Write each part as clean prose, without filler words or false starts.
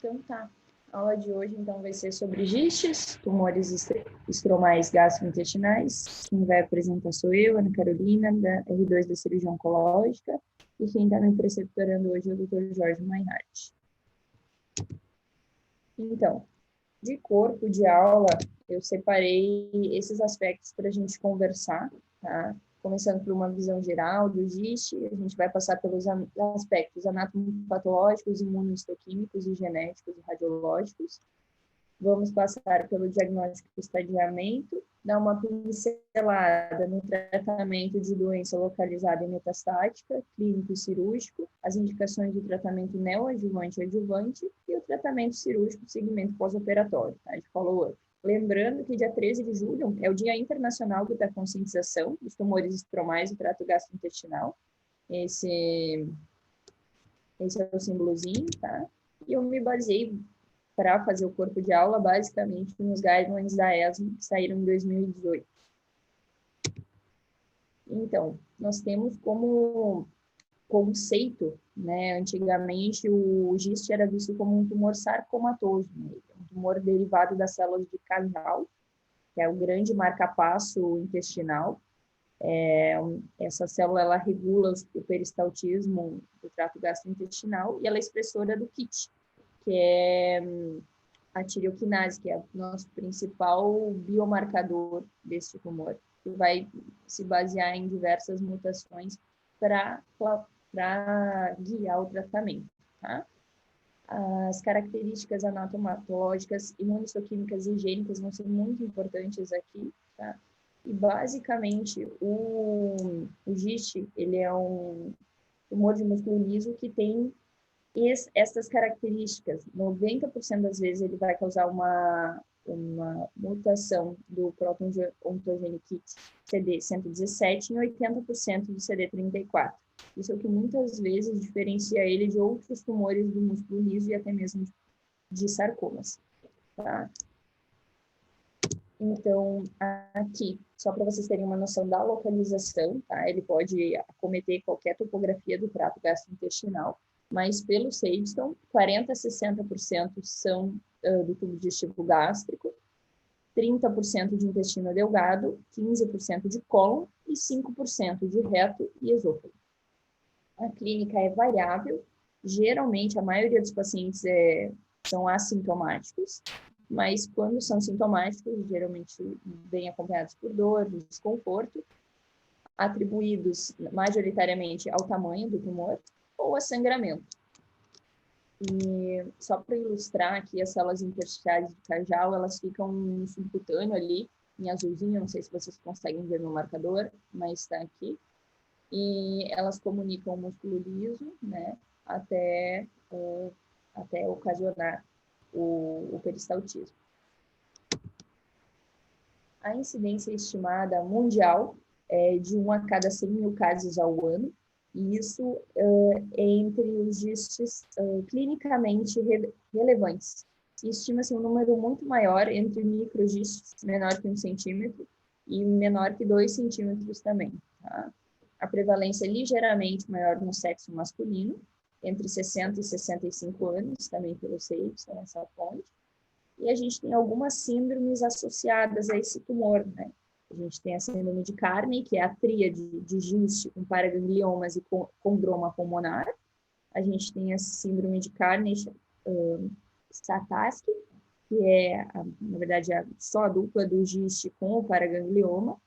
Então tá. A aula de hoje, então, vai ser sobre GISTs, tumores estromais gastrointestinais. Quem vai apresentar sou eu, Ana Carolina, da R2 da Cirurgia Oncológica, e quem está me preceptorando hoje é o Dr. Jorge Mainhardt. Então, de corpo de aula, eu separei esses aspectos para a gente conversar, tá? Começando por uma visão geral do GIST, a gente vai passar pelos aspectos anatomopatológicos, imunohistoquímicos e genéticos e radiológicos. Vamos passar pelo diagnóstico e estadiamento, dar uma pincelada no tratamento de doença localizada e metastática, clínico e cirúrgico, as indicações do tratamento neoadjuvante e adjuvante e o tratamento cirúrgico segmento pós-operatório, tá? De follow-up. Lembrando que dia 13 de julho é o Dia Internacional da Conscientização dos Tumores Estromais e Trato Gastrointestinal. Esse é o símbolozinho, tá? E eu me baseei para fazer o corpo de aula, basicamente, nos guidelines da ESMO, que saíram em 2018. Então, nós temos como conceito, né, antigamente o GIST era visto como um tumor sarcomatoso, né, um tumor derivado das células de Cajal, que é o grande marcapasso intestinal. Essa célula, ela regula o peristaltismo do trato gastrointestinal e ela é expressora do KIT, que é a tireoquinase, que é o nosso principal biomarcador desse tumor, que vai se basear em diversas mutações para guiar o tratamento, tá? As características anatomológicas, imunohistoquímicas e higiênicas vão ser muito importantes aqui, tá? E, basicamente, o GIST, ele é um tumor de músculo liso que tem essas características. 90% das vezes ele vai causar uma mutação do proto-oncogene kit CD117 em 80% do CD34. Isso é o que muitas vezes diferencia ele de outros tumores do músculo liso e até mesmo de sarcomas. Tá? Então, aqui, só para vocês terem uma noção da localização, tá? Ele pode acometer qualquer topografia do trato gastrointestinal, mas pelo Sabeston, 40% a 60% são do tubo digestivo gástrico, 30% de intestino delgado, 15% de cólon e 5% de reto e esôfago. A clínica é variável, geralmente a maioria dos pacientes são assintomáticos, mas quando são sintomáticos, geralmente vêm acompanhados por dor, desconforto, atribuídos majoritariamente ao tamanho do tumor ou a sangramento. E só para ilustrar aqui, as células intersticiais de Cajal, elas ficam no subcutâneo ali, em azulzinho, não sei se vocês conseguem ver no marcador, mas está aqui. E elas comunicam o músculo liso, né, até ocasionar o peristaltismo. A incidência estimada mundial é de 1 a cada 100 mil casos ao ano, e isso é entre os GISTs clinicamente relevantes. Estima-se um número muito maior entre microgistes, menor que 1 centímetro, e menor que 2 centímetros também. Tá? A prevalência é ligeiramente maior no sexo masculino, entre 60 e 65 anos, também pelo Sabeston, essa fonte. E a gente tem algumas síndromes associadas a esse tumor, né? A gente tem a síndrome de Carney, que é a tríade de GIST com paragangliomas e condroma pulmonar. A gente tem a síndrome de Carney-Stataski, que é, na verdade, só a dupla do GIST com o paraganglioma.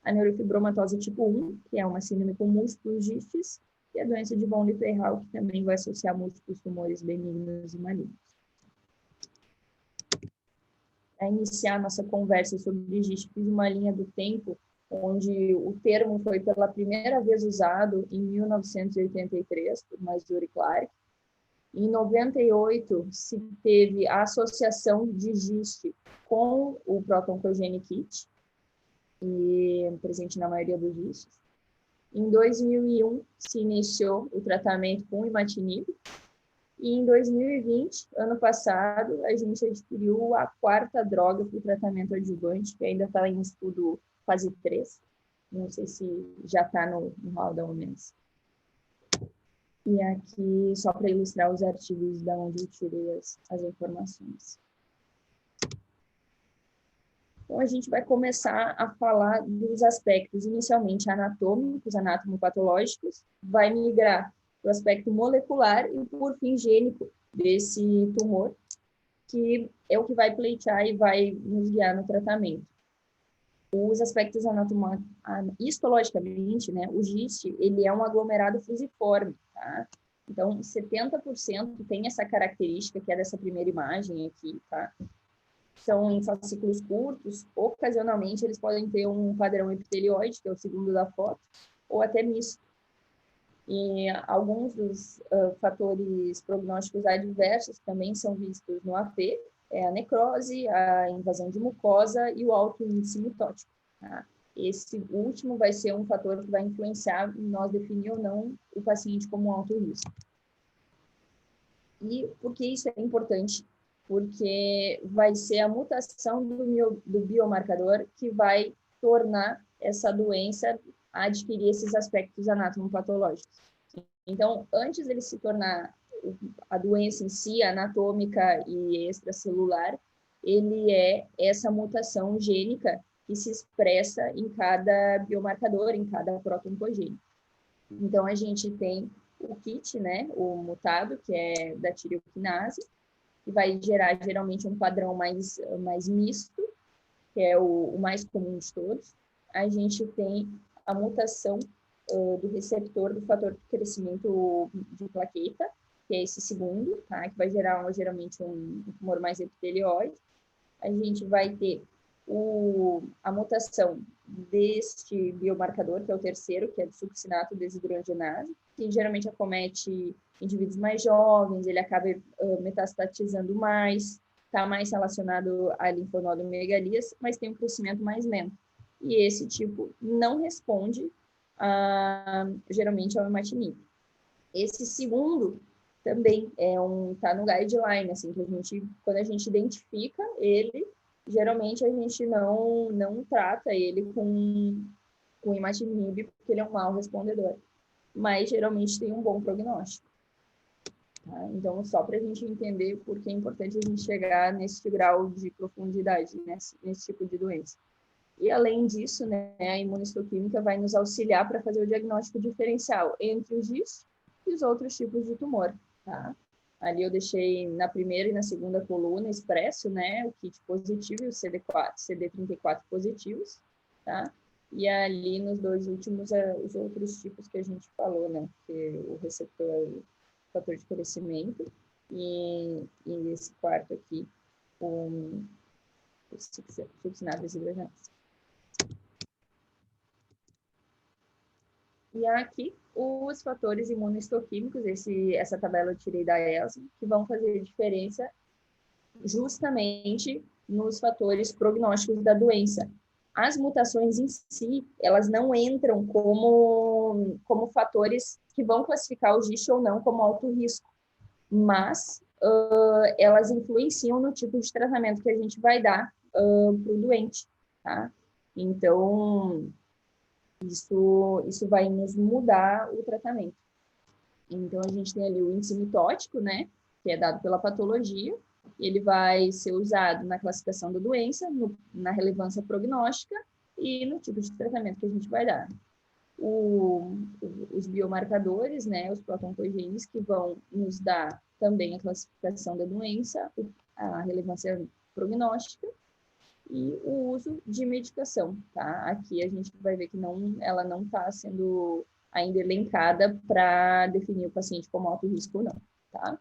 A neurofibromatose tipo 1, que é uma síndrome com múltiplos GISTs, e a doença de von Littler-Hall, que também vai associar múltiplos tumores benignos e malignos. A iniciar nossa conversa sobre GIST, fiz uma linha do tempo, onde o termo foi pela primeira vez usado em 1983, por Mazur Clark. Em 98, se teve a associação de GIST com o proto-oncogene kit, e presente na maioria dos GISTs. Em 2001, se iniciou o tratamento com imatinib, e em 2020, ano passado, a gente adquiriu a 4ª droga para o tratamento adjuvante, que ainda está em estudo fase 3. Não sei se já está no hall da OMS. E aqui, só para ilustrar os artigos da onde eu tirei as informações. Então, a gente vai começar a falar dos aspectos inicialmente anatômicos, anatomopatológicos, vai migrar para o aspecto molecular e, por fim, gênico desse tumor, que é o que vai pleitear e vai nos guiar no tratamento. Os aspectos histologicamente, né, o GIST, ele é um aglomerado fusiforme, tá? Então, 70% tem essa característica, que é dessa primeira imagem aqui, tá? São em fascículos curtos, ocasionalmente eles podem ter um padrão epitelioide, que é o segundo da foto, ou até misto. E alguns dos fatores prognósticos adversos também são vistos no AP, a necrose, a invasão de mucosa e o alto índice mitótico. Tá? Esse último vai ser um fator que vai influenciar em nós definir ou não o paciente como alto risco. E por que isso é importante? Porque vai ser a mutação do biomarcador que vai tornar essa doença a adquirir esses aspectos anatomopatológicos. Então, antes dele se tornar a doença em si, anatômica e extracelular, ele é essa mutação gênica que se expressa em cada biomarcador, em cada proto-oncogênico. Então, a gente tem o KIT, né, o mutado, que é da tireoquinase, que vai gerar geralmente um padrão mais misto, que é o mais comum de todos. A gente tem a mutação do receptor do fator de crescimento de plaqueta, que é esse segundo, tá? Que vai gerar geralmente um tumor mais epitelioide. A gente vai ter a mutação deste biomarcador, que é o terceiro, que é do succinato desidrogenase, que geralmente acomete indivíduos mais jovens, ele acaba metastatizando mais, está mais relacionado a linfonodomegalias, mas tem um crescimento mais lento. E esse tipo não responde geralmente ao imatinib. Esse segundo também tá no guideline, assim, que quando a gente identifica ele, geralmente a gente não trata ele com imatinib, porque ele é um mau respondedor, mas geralmente tem um bom prognóstico. Tá? Então, só para a gente entender por que é importante a gente chegar nesse grau de profundidade, nesse tipo de doença. E, além disso, né, a imunistoquímica vai nos auxiliar para fazer o diagnóstico diferencial entre os GIST e os outros tipos de tumor. Tá? Ali eu deixei na primeira e na segunda coluna expresso, né, o KIT positivo e o CD34 positivos, tá? E ali nos dois últimos, os outros tipos que a gente falou, né, que o receptor, o fator de crescimento, e esse quarto aqui, o succinato desidrogenase. E aqui os fatores imunohistoquímicos, essa tabela eu tirei da ELSA, que vão fazer diferença justamente nos fatores prognósticos da doença. As mutações em si, elas não entram como fatores que vão classificar o GIST ou não como alto risco, mas elas influenciam no tipo de tratamento que a gente vai dar para o doente, tá? Então, isso vai nos mudar o tratamento. Então, a gente tem ali o índice mitótico, né, que é dado pela patologia, ele vai ser usado na classificação da doença, na relevância prognóstica e no tipo de tratamento que a gente vai dar. Os biomarcadores, né, os proto-oncogenes, que vão nos dar também a classificação da doença, a relevância prognóstica, e o uso de medicação, tá? Aqui a gente vai ver que ela não está sendo ainda elencada para definir o paciente como alto risco ou não, tá?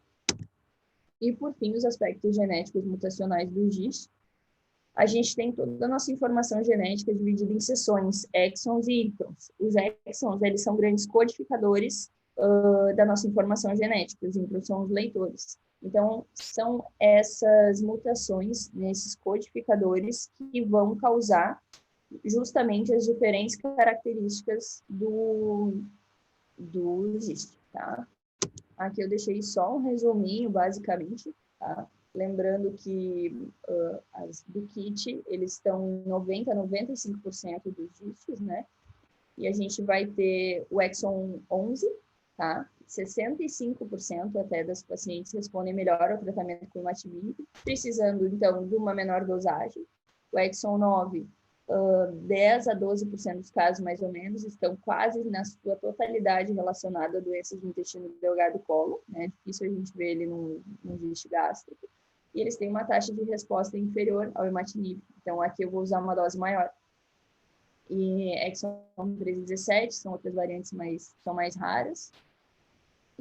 E, por fim, os aspectos genéticos mutacionais do GIST. A gente tem toda a nossa informação genética dividida em seções, exons e introns. Os exons, eles são grandes codificadores da nossa informação genética, os introns são os leitores. Então, são essas mutações, nesses codificadores, que vão causar justamente as diferentes características do GIST, tá? Aqui eu deixei só um resuminho, basicamente, tá? Lembrando que as do KIT, eles estão em 90% a 95% dos GISTs, né? E a gente vai ter o exon 11, tá? 65% até das pacientes respondem melhor ao tratamento com imatinib, precisando, então, de uma menor dosagem. O exon 9, 10 a 12% dos casos, mais ou menos, estão quase na sua totalidade relacionados a doenças do intestino delgado e colo, né? Difícil a gente ver ele no GIST gástrico. E eles têm uma taxa de resposta inferior ao imatinib. Então, aqui eu vou usar uma dose maior. E exon 13 e 17 são outras variantes, são mais raras.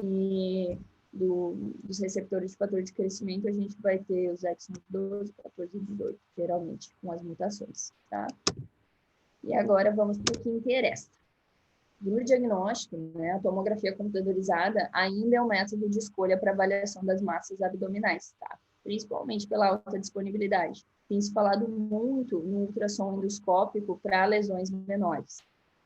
E dos receptores de fator de crescimento, a gente vai ter os exons 12, 14 e 18, geralmente, com as mutações, tá? E agora vamos para o que interessa. No diagnóstico, né, a tomografia computadorizada ainda é um método de escolha para avaliação das massas abdominais, tá? Principalmente pela alta disponibilidade. Tem se falado muito no ultrassom endoscópico para lesões menores.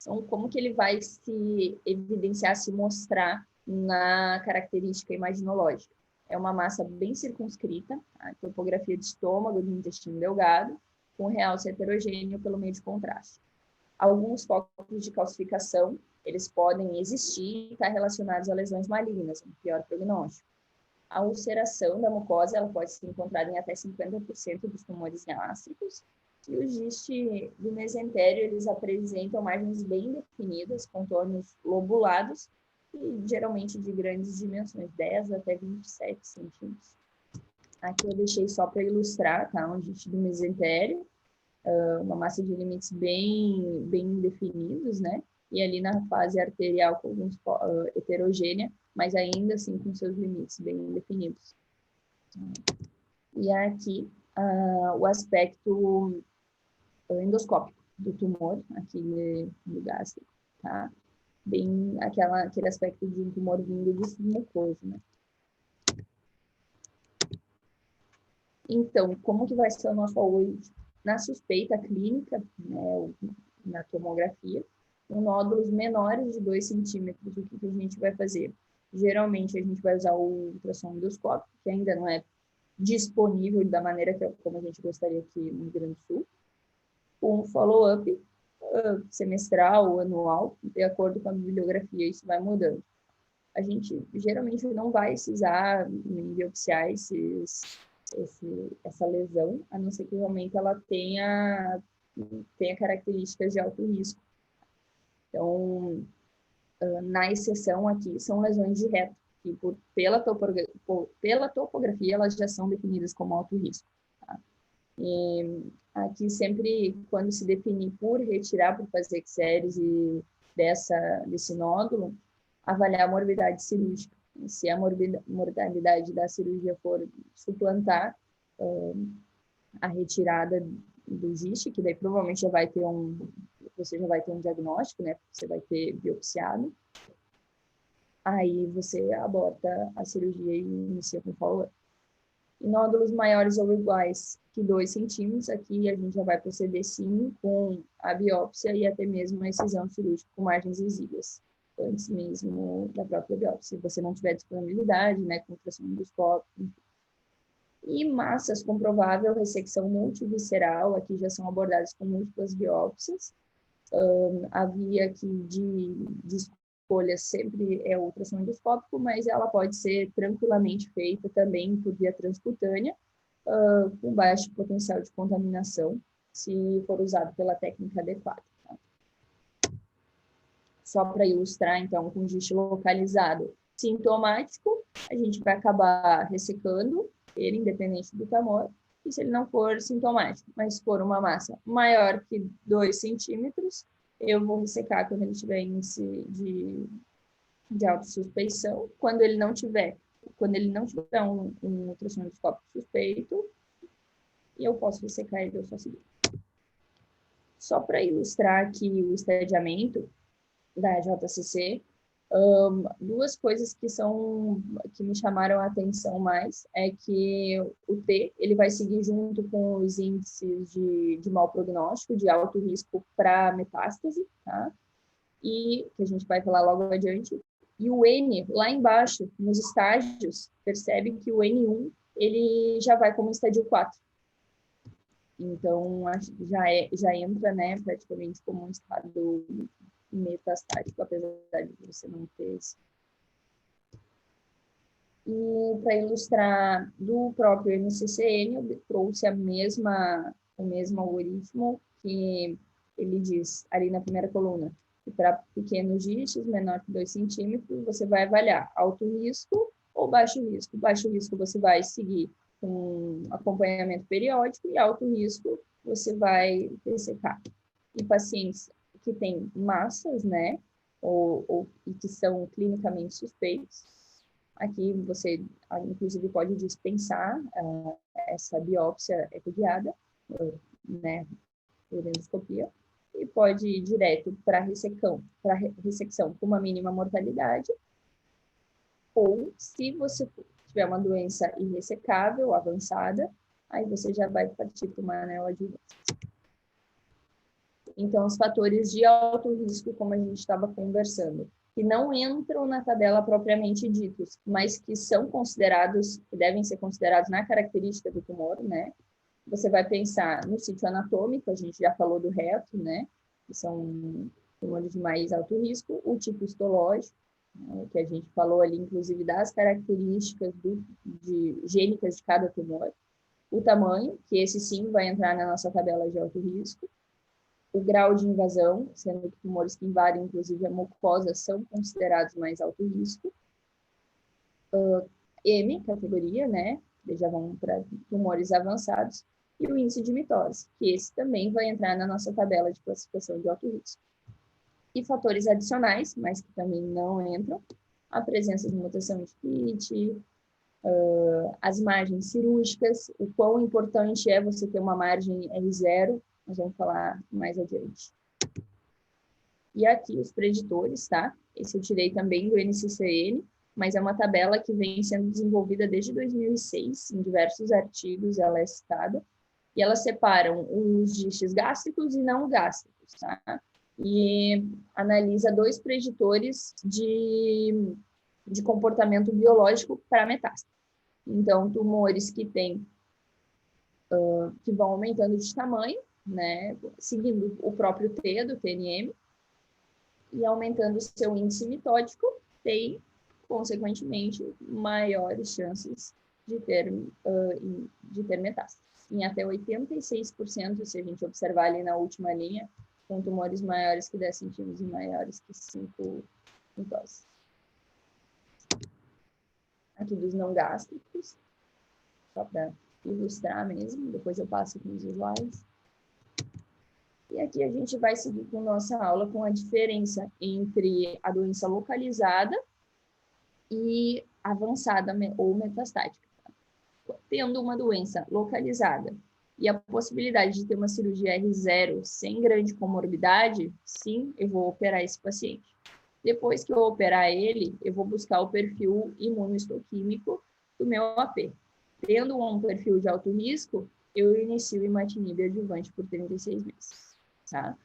Então, como que ele vai se evidenciar, se mostrar na característica imaginológica? É uma massa bem circunscrita, a topografia de estômago, do intestino delgado, com realce heterogêneo pelo meio de contraste. Alguns focos de calcificação, eles podem existir e estar relacionados a lesões malignas, um pior prognóstico. A ulceração da mucosa, ela pode ser encontrada em até 50% dos tumores gástricos. E o GIST do mesentério, eles apresentam margens bem definidas, contornos lobulados, e geralmente de grandes dimensões, 10 até 27 centímetros. Aqui eu deixei só para ilustrar, tá? Um GIST do mesentério, uma massa de limites bem definidos, né? E ali na fase arterial com alguns heterogênea, mas ainda assim com seus limites bem definidos. E aqui o aspecto endoscópico do tumor, aqui no gástrico, tá? Bem aquele aspecto de um tumor vindo do mucoso, né? Então, como que vai ser o nosso hoje? Na suspeita clínica, né, na tomografia, com nódulos menores de 2 centímetros, o que a gente vai fazer? Geralmente, a gente vai usar o ultrassom endoscópico, que ainda não é disponível da maneira como a gente gostaria aqui no Rio Grande do Sul, com um follow-up semestral ou anual, de acordo com a bibliografia, isso vai mudando. A gente geralmente não vai precisar biopsiar essa lesão, a não ser que realmente ela tenha características de alto risco. Então, na exceção aqui, são lesões de reto, que pela topografia elas já são definidas como alto risco. Tá? E aqui sempre, quando se definir por retirar, por fazer exérese desse nódulo, avaliar a morbidade cirúrgica. Se a mortalidade da cirurgia for suplantar a retirada do GIST, que daí provavelmente você já vai ter um diagnóstico, né? Você vai ter biopsiado. Aí você aborta a cirurgia e inicia com follow-up. Em nódulos maiores ou iguais que 2 centímetros, aqui a gente já vai proceder sim com a biópsia e até mesmo a excisão cirúrgica com margens exíguas, antes mesmo da própria biópsia, se você não tiver disponibilidade, né, com ultrassom endoscópico. E massas com provável ressecção multivisceral, aqui já são abordadas com múltiplas biópsias. A via aqui de escolha sempre é o ultrassom endoscópico, mas ela pode ser tranquilamente feita também por via transcutânea, com baixo potencial de contaminação, se for usado pela técnica adequada. Tá? Só para ilustrar, então, com GIST localizado sintomático, a gente vai acabar ressecando ele, independente do tamanho, e se ele não for sintomático, mas for uma massa maior que 2 centímetros, eu vou ressecar quando ele tiver índice de autossuspeição. Quando ele não tiver um ultrassom endoscópico suspeito, e eu posso ressecar ele, eu só seguir. Só para ilustrar aqui o estadiamento da JCC, duas coisas que me chamaram a atenção mais é que o T ele vai seguir junto com os índices de mau prognóstico, de alto risco para metástase, tá? E que a gente vai falar logo adiante. E o N, lá embaixo, nos estágios, percebe que o N1 ele já vai como estádio 4. Então, já entra, né, praticamente como um estado metastático, apesar de você não ter E para ilustrar do próprio MCCN, eu trouxe o mesmo algoritmo que ele diz ali na primeira coluna, que para pequenos gistos, menor que 2 centímetros, você vai avaliar alto risco ou baixo risco. Baixo risco você vai seguir com acompanhamento periódico e alto risco você vai ressecar. E pacientes que têm massas, né, e que são clinicamente suspeitos, aqui você, inclusive, pode dispensar essa biópsia ecoguiada, né, por endoscopia, e pode ir direto para ressecção com uma mínima mortalidade, ou se você tiver uma doença irressecável, avançada, aí você já vai partir para uma neoadjuvância. Então, os fatores de alto risco, como a gente estava conversando, que não entram na tabela propriamente ditos, mas que são considerados, que devem ser considerados na característica do tumor, né? Você vai pensar no sítio anatômico, a gente já falou do reto, né? Que são tumores de mais alto risco, o tipo histológico, né? Que a gente falou ali, inclusive, das características gênicas de cada tumor, o tamanho, que esse sim vai entrar na nossa tabela de alto risco, o grau de invasão, sendo que tumores que invadem, inclusive, a mucosa, são considerados mais alto risco. M, categoria, né? Já vão para tumores avançados. E o índice de mitose, que esse também vai entrar na nossa tabela de classificação de alto risco. E fatores adicionais, mas que também não entram, a presença de mutação de kit, as margens cirúrgicas, o quão importante é você ter uma margem R0, nós vamos falar mais adiante. E aqui os preditores, tá? Esse eu tirei também do NCCN, mas é uma tabela que vem sendo desenvolvida desde 2006, em diversos artigos ela é citada, e elas separam os gistes gástricos e não gástricos, tá? E analisa 2 preditores de comportamento biológico para metástase. Então, tumores que que vão aumentando de tamanho, né, seguindo o próprio T do TNM, e aumentando o seu índice mitótico, tem, consequentemente, maiores chances de ter metástase. Em até 86%, se a gente observar ali na última linha, com tumores maiores que 10 centímetros e maiores que 5 mitoses. Aqui dos não gástricos, só para ilustrar mesmo, depois eu passo com os slides. E aqui a gente vai seguir com nossa aula com a diferença entre a doença localizada e avançada ou metastática. Tendo uma doença localizada e a possibilidade de ter uma cirurgia R0 sem grande comorbidade, sim, eu vou operar esse paciente. Depois que eu operar ele, eu vou buscar o perfil imunohistoquímico do meu AP. Tendo um perfil de alto risco, eu inicio o imatinib adjuvante por 36 meses. Tá?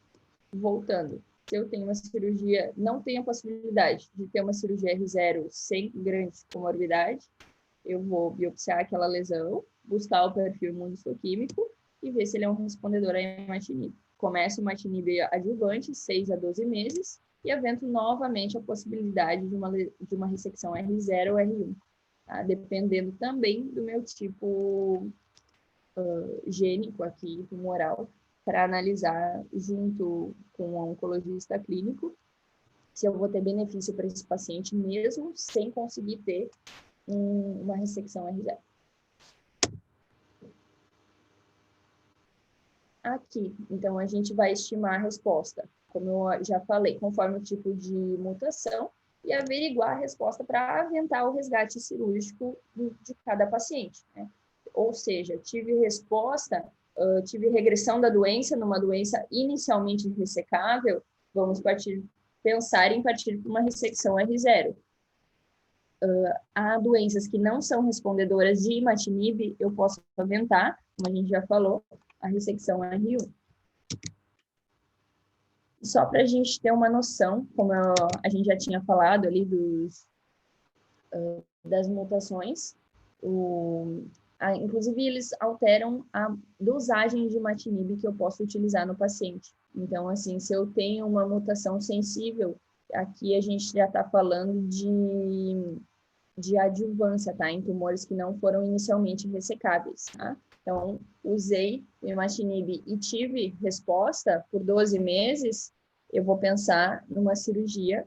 Voltando, se eu tenho uma cirurgia, não tenho a possibilidade de ter uma cirurgia R0 sem grande comorbidade, eu vou biopsiar aquela lesão, buscar o perfil imunohistoquímico e ver se ele é um respondedor a imatinib. Começo o imatinib adjuvante, 6 a 12 meses, e avento novamente a possibilidade de uma ressecção R0 ou R1, tá? Dependendo também do meu tipo gênico aqui, tumoral, para analisar junto com o oncologista clínico se eu vou ter benefício para esse paciente mesmo sem conseguir ter uma ressecção R0. Aqui, então, a gente vai estimar a resposta, como eu já falei, conforme o tipo de mutação, e averiguar a resposta para aventar o resgate cirúrgico de cada paciente, né? Ou seja, tive resposta, tive regressão da doença numa doença inicialmente ressecável, vamos pensar em partir para uma ressecção R0. Há doenças que não são respondedoras de imatinib, eu posso aventar, como a gente já falou, a ressecção R1. Só para a gente ter uma noção, como a gente já tinha falado ali das mutações, inclusive eles alteram a dosagem de imatinib que eu posso utilizar no paciente. Então, assim, se eu tenho uma mutação sensível, aqui a gente já está falando de de adjuvância, tá? Em tumores que não foram inicialmente ressecáveis, tá? Então, usei o imatinib e tive resposta por 12 meses, eu vou pensar numa cirurgia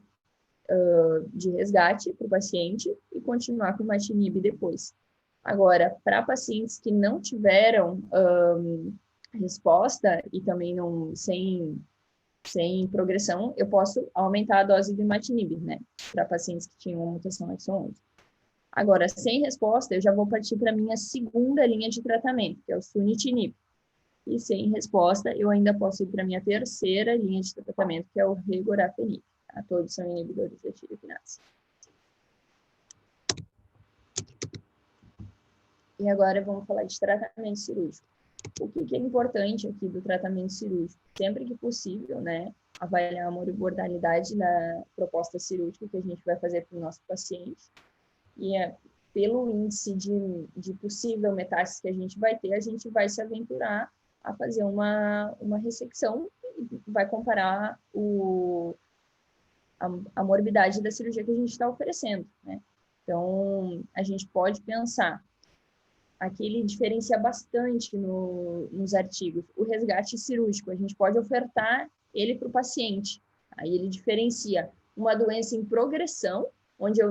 de resgate para o paciente e continuar com o imatinib depois. Agora, para pacientes que não tiveram resposta e também não sem progressão, eu posso aumentar a dose do imatinib, né? Para pacientes que tinham mutação exon 11. Agora, sem resposta, eu já vou partir para a minha segunda linha de tratamento, que é o sunitinib. E sem resposta, eu ainda posso ir para a minha terceira linha de tratamento, que é o regorafenib. Tá? Todos são inibidores da tirosinase. E agora vamos falar de tratamento cirúrgico. O que é importante aqui do tratamento cirúrgico? Sempre que possível, né, avaliar a mortalidade da proposta cirúrgica que a gente vai fazer para o nosso paciente. E pelo índice de possível metástase que a gente vai se aventurar a fazer uma ressecção e vai comparar a morbidade da cirurgia que a gente está oferecendo, né? Então, a gente pode pensar, aqui ele diferencia bastante nos artigos, o resgate cirúrgico, a gente pode ofertar ele para o paciente, aí ele diferencia uma doença em progressão, onde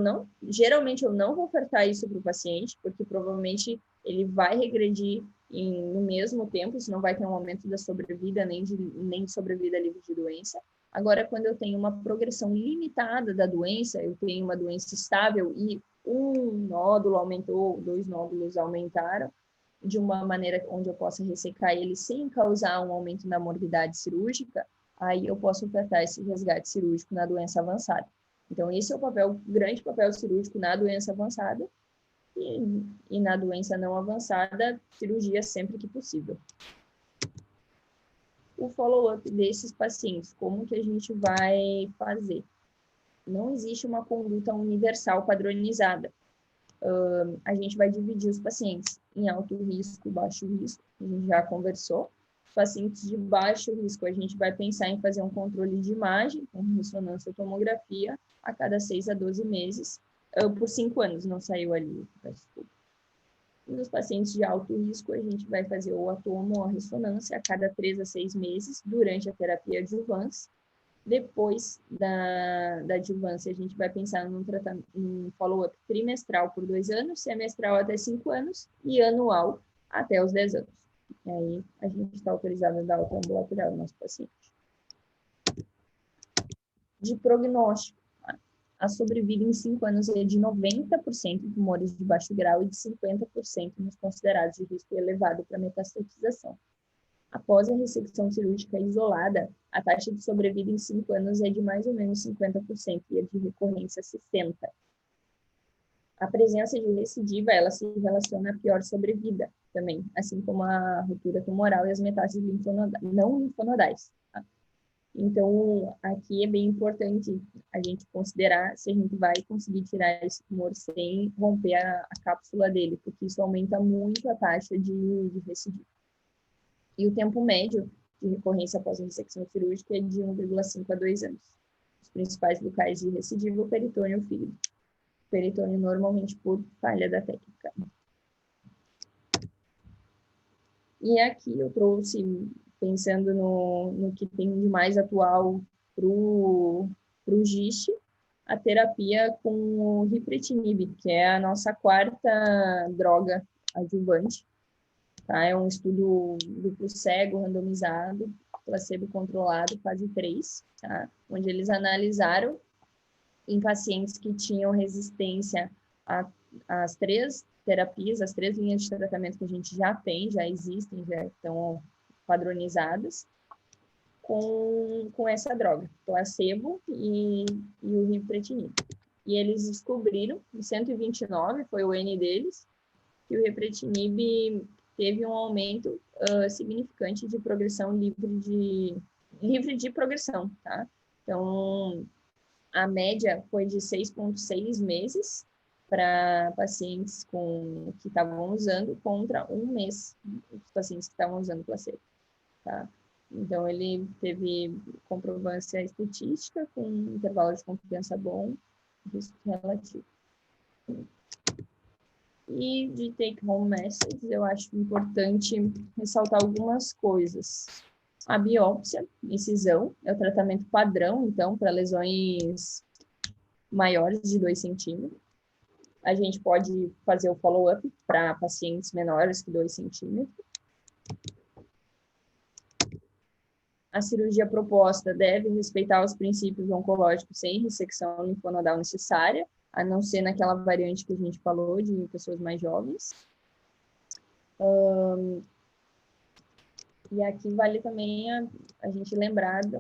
geralmente eu não vou ofertar isso para o paciente, porque provavelmente ele vai regredir no mesmo tempo, isso não vai ter um aumento da sobrevida, nem de sobrevida livre de doença. Agora, quando eu tenho uma progressão limitada da doença, eu tenho uma doença estável e um nódulo aumentou, 2 nódulos aumentaram, de uma maneira onde eu possa ressecar ele sem causar um aumento na morbidade cirúrgica, aí eu posso ofertar esse resgate cirúrgico na doença avançada. Então, esse é o grande papel cirúrgico na doença avançada e na doença não avançada, cirurgia sempre que possível. O follow-up desses pacientes, como que a gente vai fazer? Não existe uma conduta universal padronizada. A gente vai dividir os pacientes em alto risco e baixo risco, a gente já conversou. Os pacientes de baixo risco, a gente vai pensar em fazer um controle de imagem, com ressonância ou tomografia, a cada 6 a 12 meses, por 5 anos, não saiu ali, desculpa. E nos pacientes de alto risco, a gente vai fazer ou a tomo ou a ressonância a cada 3 a 6 meses, durante a terapia adjuvância. Depois da adjuvância, a gente vai pensar num follow-up trimestral por 2 anos, semestral até 5 anos e anual até os 10 anos. E aí, a gente está autorizado a dar alta ambulatorial no nosso paciente. De prognóstico, a sobrevida em 5 anos é de 90% em tumores de baixo grau e de 50% nos considerados de risco elevado para metastatização. Após a ressecção cirúrgica isolada, a taxa de sobrevida em 5 anos é de mais ou menos 50% e a de recorrência 60%. A presença de recidiva, ela se relaciona à pior sobrevida também, assim como a ruptura tumoral e as metástases não linfonodais. Tá? Então, aqui é bem importante a gente considerar se a gente vai conseguir tirar esse tumor sem romper a cápsula dele, porque isso aumenta muito a taxa de recidiva. E o tempo médio de recorrência após a ressecção cirúrgica é de 1,5 a 2 anos. Os principais locais de recidiva, o peritônio e o fígado. O peritônio normalmente por falha da técnica. E aqui eu trouxe, pensando no que tem de mais atual para o GIST, a terapia com o ripretinib, que é a nossa quarta droga adjuvante. Tá? É um estudo duplo cego, randomizado, placebo controlado, fase 3, tá? Onde eles analisaram em pacientes que tinham resistência às 3 terapias, as 3 linhas de tratamento que a gente já tem, já existem, já estão padronizadas, com essa droga, placebo e o ripretinib. E eles descobriram, em 129, foi o N deles, que o ripretinib teve um aumento significante de progressão livre de progressão, tá? Então, a média foi de 6,6 meses para pacientes que estavam usando contra 1 mês os pacientes que estavam usando placebo, tá? Então, ele teve comprovância estatística com intervalo de confiança bom, risco relativo. E de take-home message, eu acho importante ressaltar algumas coisas. A biópsia, incisão, é o tratamento padrão, então, para lesões maiores de 2 centímetros. A gente pode fazer o follow-up para pacientes menores que 2 centímetros. A cirurgia proposta deve respeitar os princípios oncológicos sem ressecção linfonodal necessária, a não ser naquela variante que a gente falou de pessoas mais jovens. E aqui vale também a gente lembrar de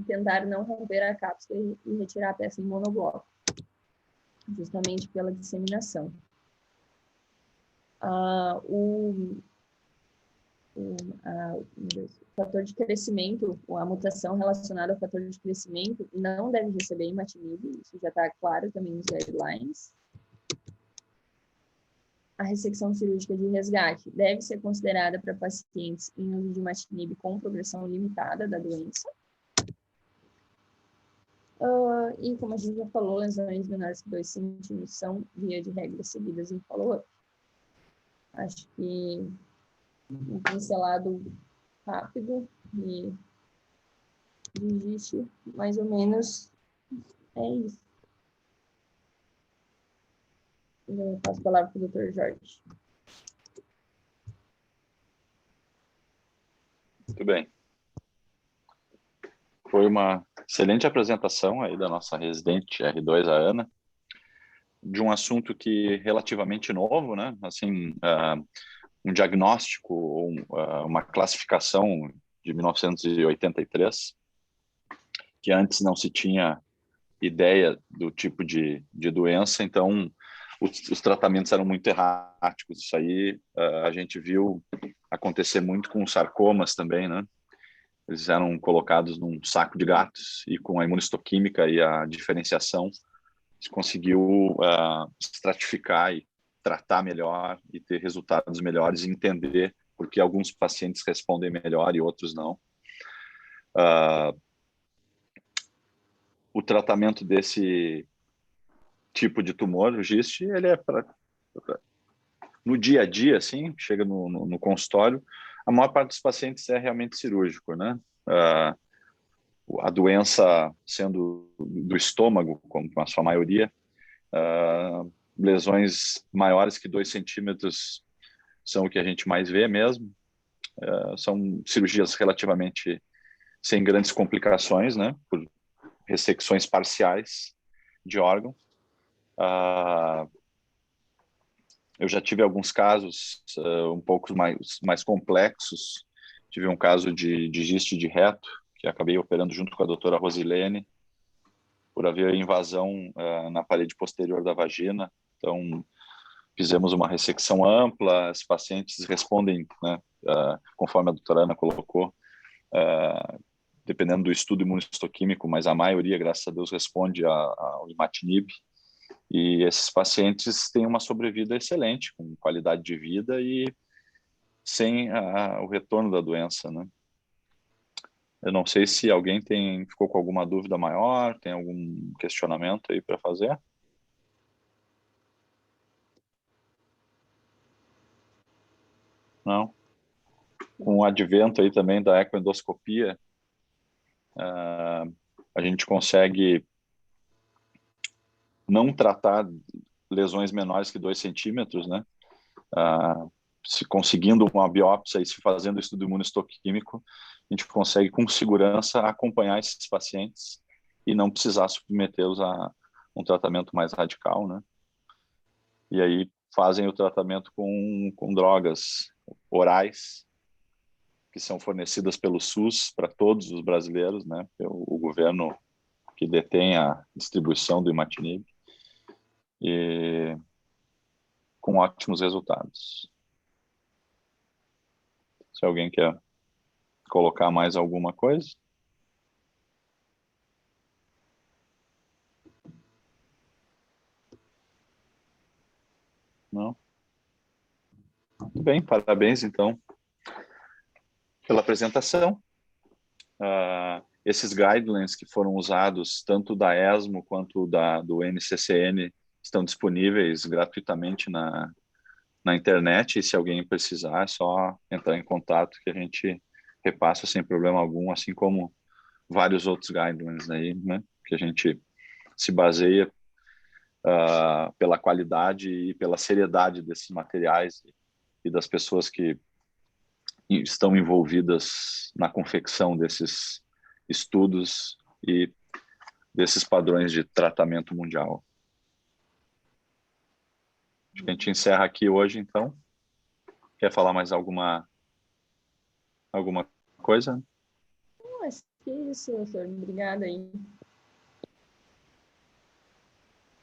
tentar não romper a cápsula e retirar a peça em monobloco, justamente pela disseminação. O fator de crescimento, a mutação relacionada ao fator de crescimento não deve receber imatinib, isso já está claro também nos guidelines. A ressecção cirúrgica de resgate deve ser considerada para pacientes em uso de imatinib com progressão limitada da doença. E como a gente já falou, lesões menores que 2 centímetros são, via de regra, seguidas em follow-up. Acho que um pincelado rápido e digite mais ou menos é isso. Eu passo a palavra para o Dr. Jorge. Muito bem. Foi uma excelente apresentação aí da nossa residente R2, a Ana, de um assunto que é relativamente novo, né? Assim, um diagnóstico, uma classificação de 1983, que antes não se tinha ideia do tipo de doença, então os tratamentos eram muito erráticos. Isso aí a gente viu acontecer muito com os sarcomas também, né? Eles eram colocados num saco de gatos e com a imunistoquímica e a diferenciação se conseguiu estratificar e tratar melhor e ter resultados melhores e entender por que alguns pacientes respondem melhor e outros não. O tratamento desse tipo de tumor, o GIST, ele é no dia a dia, assim, chega no consultório, a maior parte dos pacientes é realmente cirúrgico, né? A doença sendo do estômago, como a sua maioria, lesões maiores que 2 centímetros são o que a gente mais vê mesmo. São cirurgias relativamente sem grandes complicações, né? Por ressecções parciais de órgão. Eu já tive alguns casos um pouco mais complexos. Tive um caso de giste de reto, que acabei operando junto com a doutora Rosilene, por haver invasão na parede posterior da vagina. Então, fizemos uma ressecção ampla, os pacientes respondem, né, conforme a doutora Ana colocou, dependendo do estudo imunistoquímico, mas a maioria, graças a Deus, responde ao imatinib. E esses pacientes têm uma sobrevida excelente, com qualidade de vida e sem o retorno da doença, né? Eu não sei se alguém ficou com alguma dúvida maior, tem algum questionamento aí para fazer? Não? Com o advento aí também da ecoendoscopia, a gente consegue não tratar lesões menores que 2 centímetros, né? Se conseguindo uma biópsia e se fazendo estudo imunistoquímico, a gente consegue com segurança acompanhar esses pacientes e não precisar submetê-los a um tratamento mais radical, né? E aí fazem o tratamento com drogas orais que são fornecidas pelo SUS para todos os brasileiros, né? O governo que detém a distribuição do imatinib, e com ótimos resultados. Se alguém quer colocar mais alguma coisa? Não? Muito bem, parabéns então pela apresentação. esses guidelines que foram usados, tanto da ESMO quanto do NCCN, estão disponíveis gratuitamente na internet, e se alguém precisar, é só entrar em contato que a gente repassa sem problema algum, assim como vários outros guidelines aí, né, que a gente se baseia pela qualidade e pela seriedade desses materiais e das pessoas que estão envolvidas na confecção desses estudos e desses padrões de tratamento mundial. Acho que a gente encerra aqui hoje, então. Quer falar mais alguma coisa? Não, acho que é isso, doutor. Obrigada aí.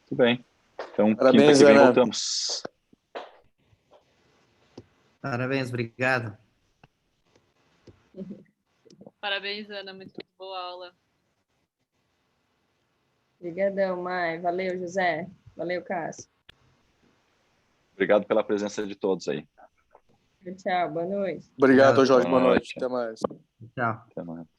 Tudo bem. Então, Parabéns, quinta que vem Ana. voltamos. Parabéns, obrigado. Parabéns, Ana, muito boa aula. Obrigadão, Mai. Valeu, José. Valeu, Cássio. Obrigado pela presença de todos aí. Tchau, boa noite. Obrigado, Jorge. Boa Boa noite. noite. Até mais. Tchau. Até mais.